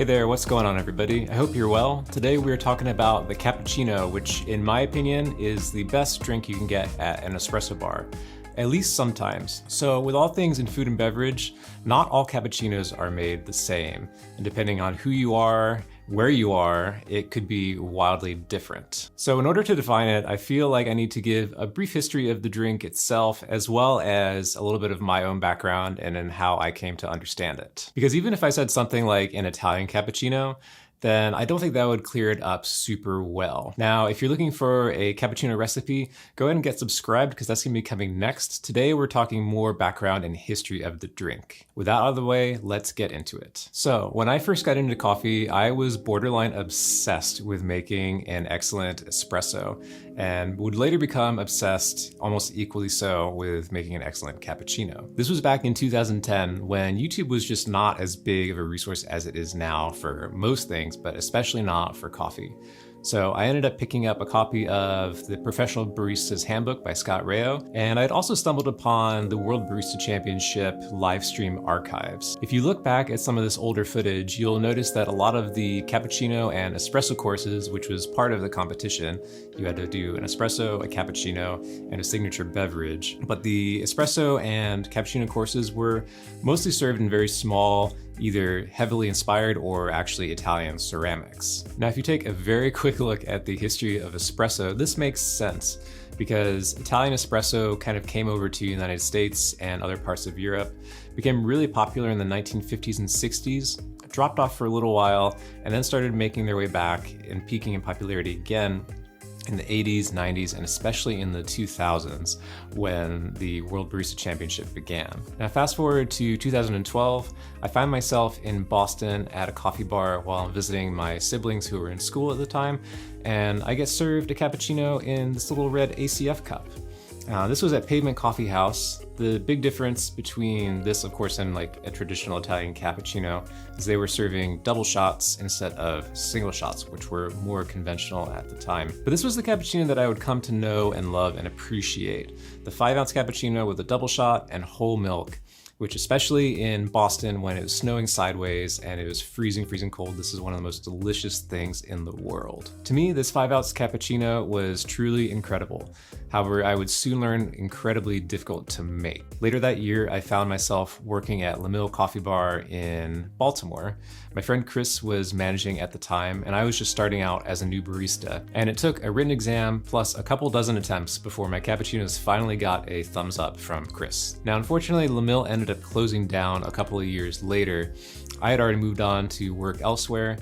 Hey there, what's going on everybody? I hope you're well. Today we're talking about the cappuccino, which in my opinion is the best drink you can get at an espresso bar, at least sometimes. So with all things in food and beverage, not all cappuccinos are made the same. And depending on who you are, where you are, it could be wildly different. So in order to define it, I feel like I need to give a brief history of the drink itself, as well as a little bit of my own background and in how I came to understand it. Because even if I said something like an Italian cappuccino, then I don't think that would clear it up super well. Now, if you're looking for a cappuccino recipe, go ahead and get subscribed because that's gonna be coming next. Today, we're talking more background and history of the drink. With that out of the way, let's get into it. So when I first got into coffee, I was borderline obsessed with making an excellent espresso and would later become obsessed, almost equally so, with making an excellent cappuccino. This was back in 2010 when YouTube was just not as big of a resource as it is now for most things, but especially not for coffee. So I ended up picking up a copy of the Professional Barista's Handbook by Scott Rayo, and I'd also stumbled upon the World Barista Championship live stream archives. If you look back at some of this older footage, you'll notice that a lot of the cappuccino and espresso courses, which was part of the competition, you had to do an espresso, a cappuccino, and a signature beverage. But the espresso and cappuccino courses were mostly served in very small, either heavily inspired or actually Italian ceramics. Now, if you take a very quick look at the history of espresso, this makes sense because Italian espresso kind of came over to the United States and other parts of Europe, became really popular in the 1950s and 60s, dropped off for a little while, and then started making their way back and peaking in popularity again in the 80s, 90s, and especially in the 2000s when the World Barista Championship began. Now fast forward to 2012, I find myself in Boston at a coffee bar while visiting my siblings who were in school at the time, and I get served a cappuccino in this little red ACF cup. This was at Pavement Coffee House. The big difference between this, of course, and like a traditional Italian cappuccino is they were serving double shots instead of single shots, which were more conventional at the time. But this was the cappuccino that I would come to know and love and appreciate. The 5-ounce cappuccino with a double shot and whole milk, which especially in Boston when it was snowing sideways and it was freezing cold, this is one of the most delicious things in the world. To me, this 5-ounce cappuccino was truly incredible. However, I would soon learn incredibly difficult to make. Later that year, I found myself working at La Mille Coffee Bar in Baltimore. My friend Chris was managing at the time, and I was just starting out as a new barista. And it took a written exam plus a couple dozen attempts before my cappuccinos finally got a thumbs up from Chris. Now, unfortunately, La Mille ended up closing down a couple of years later. I had already moved on to work elsewhere,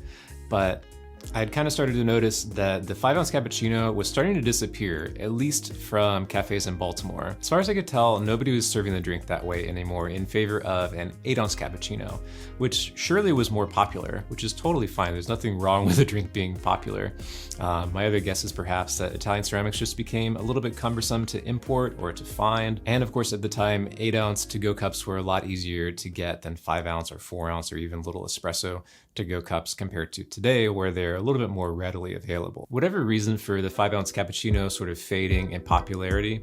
but I had kind of started to notice that the 5-ounce cappuccino was starting to disappear, at least from cafes in Baltimore. As far as I could tell, nobody was serving the drink that way anymore in favor of an 8-ounce cappuccino, which surely was more popular, which is totally fine. There's nothing wrong with the drink being popular. My other guess is perhaps that Italian ceramics just became a little bit cumbersome to import or to find. And of course, at the time, 8-ounce to-go cups were a lot easier to get than 5-ounce or 4-ounce or even little espresso to-go cups compared to today, where they're a little bit more readily available. Whatever reason for the 5-ounce cappuccino sort of fading in popularity,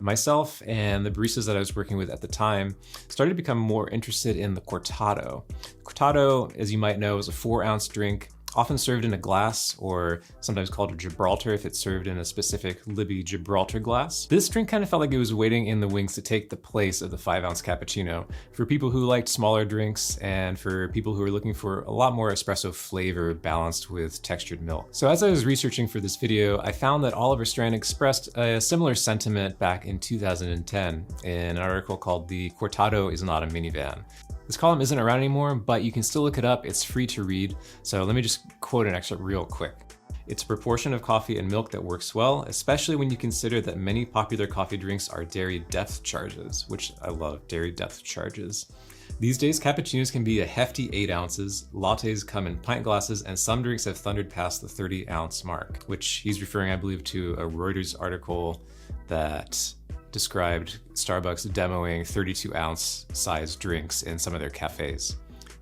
myself and the baristas that I was working with at the time started to become more interested in the cortado. Cortado, as you might know, is a 4-ounce drink, often served in a glass, or sometimes called a Gibraltar if it's served in a specific Libby Gibraltar glass. This drink kind of felt like it was waiting in the wings to take the place of the 5-ounce cappuccino for people who liked smaller drinks and for people who were looking for a lot more espresso flavor balanced with textured milk. So as I was researching for this video, I found that Oliver Strand expressed a similar sentiment back in 2010 in an article called "The Cortado is Not a Minivan." This column isn't around anymore, but you can still look it up. It's free to read. So let me just quote an excerpt real quick. "It's a proportion of coffee and milk that works well, especially when you consider that many popular coffee drinks are dairy depth charges," which I love, dairy depth charges. "These days, cappuccinos can be a hefty 8 ounces, lattes come in pint glasses, and some drinks have thundered past the 30-ounce mark," which he's referring, I believe, to a Reuters article that described Starbucks demoing 32-ounce size drinks in some of their cafes.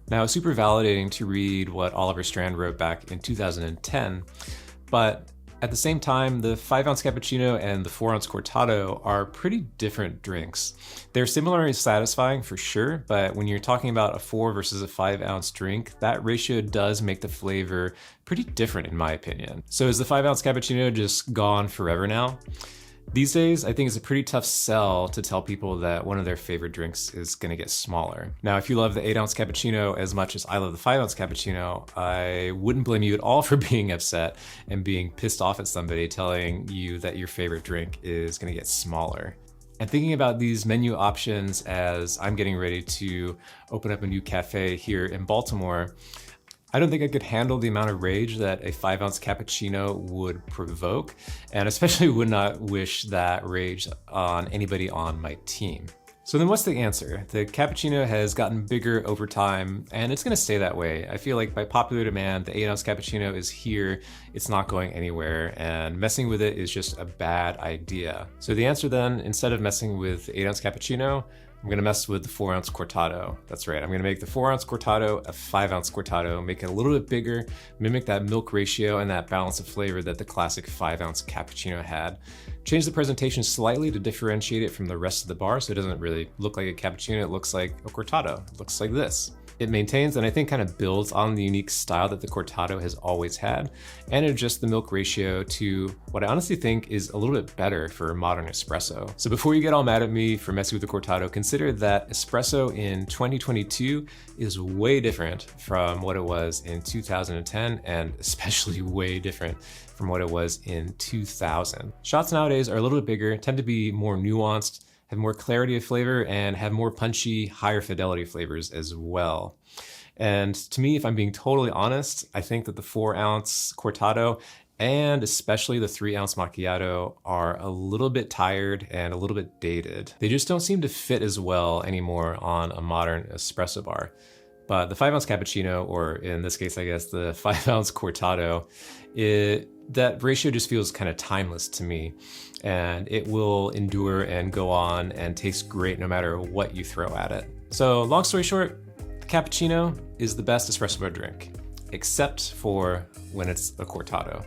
Now, it's super validating to read what Oliver Strand wrote back in 2010, but At the same time, the 5-ounce cappuccino and the 4-ounce cortado are pretty different drinks. They're similarly satisfying for sure, but when you're talking about a 4 versus a 5-ounce drink, that ratio does make the flavor pretty different in my opinion. So is the 5-ounce cappuccino just gone forever now? These days, I think it's a pretty tough sell to tell people that one of their favorite drinks is gonna get smaller. Now, if you love the 8-ounce cappuccino as much as I love the 5-ounce cappuccino, I wouldn't blame you at all for being upset and being pissed off at somebody telling you that your favorite drink is gonna get smaller. And thinking about these menu options as I'm getting ready to open up a new cafe here in Baltimore, I don't think I could handle the amount of rage that a 5-ounce cappuccino would provoke, and especially would not wish that rage on anybody on my team. So then what's the answer? The cappuccino has gotten bigger over time, and it's gonna stay that way. I feel like by popular demand, the 8-ounce cappuccino is here, it's not going anywhere, and messing with it is just a bad idea. So the answer then, instead of messing with the 8-ounce cappuccino, I'm gonna mess with the 4-ounce cortado. That's right, I'm gonna make the 4-ounce cortado a 5-ounce cortado, make it a little bit bigger, mimic that milk ratio and that balance of flavor that the classic 5-ounce cappuccino had. Change the presentation slightly to differentiate it from the rest of the bar so it doesn't really look like a cappuccino, it looks like a cortado. It looks like this. It maintains and I think kind of builds on the unique style that the cortado has always had, and adjusts the milk ratio to what I honestly think is a little bit better for modern espresso. So before you get all mad at me for messing with the cortado, consider that espresso in 2022 is way different from what it was in 2010, and especially way different from what it was in 2000. Shots nowadays are a little bit bigger, tend to be more nuanced, have more clarity of flavor, and have more punchy, higher fidelity flavors as well. And to me, if I'm being totally honest, I think that the 4-ounce cortado and especially the 3-ounce macchiato are a little bit tired and a little bit dated. They just don't seem to fit as well anymore on a modern espresso bar. But the 5-ounce cappuccino, or in this case, I guess the 5-ounce cortado, that ratio just feels kind of timeless to me, and it will endure and go on and taste great no matter what you throw at it. So long story short, cappuccino is the best espresso bar drink, except for when it's a cortado.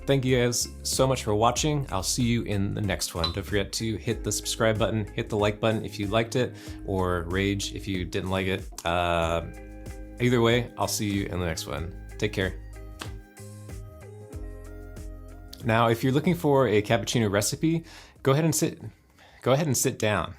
Thank you guys so much for watching. I'll see you in the next one. Don't forget to hit the subscribe button, hit the like button if you liked it, or rage if you didn't like it. Either way, I'll see you in the next one. Take care. Now, if you're looking for a cappuccino recipe, go ahead and sit down.